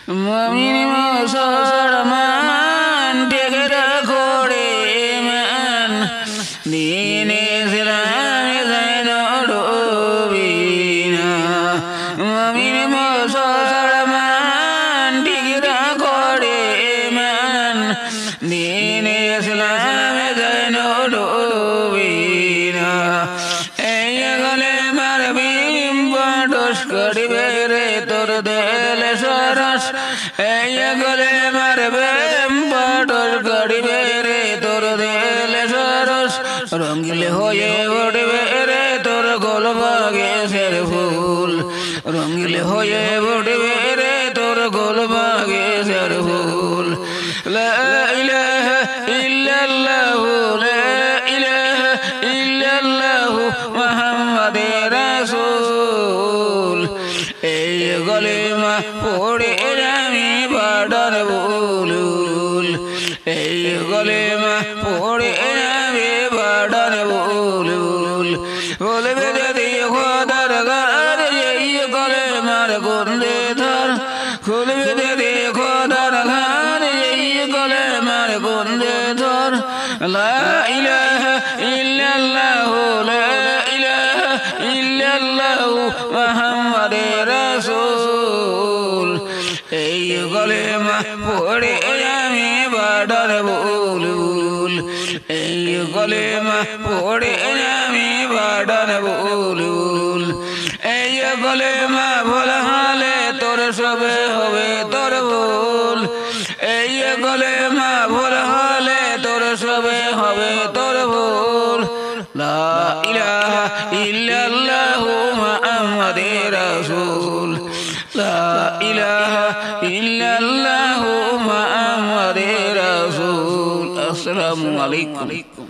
মমিন মুসলমান টেকেরা করে মান দিন ইসলামে যেন ডুবি না মমিন মুসলমান টেকেরা করে মান দিন ইসলামে যেন ডুবি না এই গলে মারবি বড়স করিবে রে তোর দেল সরস এই গলে মারবে বড়স করিবে রে তোর দেল সরস রঙিল হয়ে উঠবে রে তোর গোল বাগেশের ফুল রঙিল হয়ে উঠবে রে তোর গোল বাগেশের ফুল লা ইলাহা ইল্লাল্লাহু লা ইলাহা ইল্লাল্লাহু মুহাম্মাদুর রাসূল এই গলেমা পড়ে আমি বাডার বুলুল এই গলেমা পড়ে আমি বাডার বুলুল বলবে যদি খোদার গান এই গলেমার গন্ধে ধর খুলবে যদি খোদার গান এই গলেমার গন্ধে ধর লা ইলাহা ইল্লাল্লাহু লা ইলাহা ইল্লাল্লাহু মুহাম্মাদুর রাসূল এই গলেমা পড়ে আমি বাডার বুলুল এই গলেমা পড়ে আমি বাডার বুলুল এই গলেমা বলা হলে তোর সবে হবে তোর ভুল এই গলেমা বলা হলে তোর সবে হবে তোর ভুল লা ইলাহা ইল্লাল্লাহু মুহাম্মাদুর রাসূল লা ইলাহা ইল্লাল্লাহু মুহাম্মাদুর রাসূল আসসালামু আলাইকুম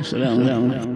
Salam.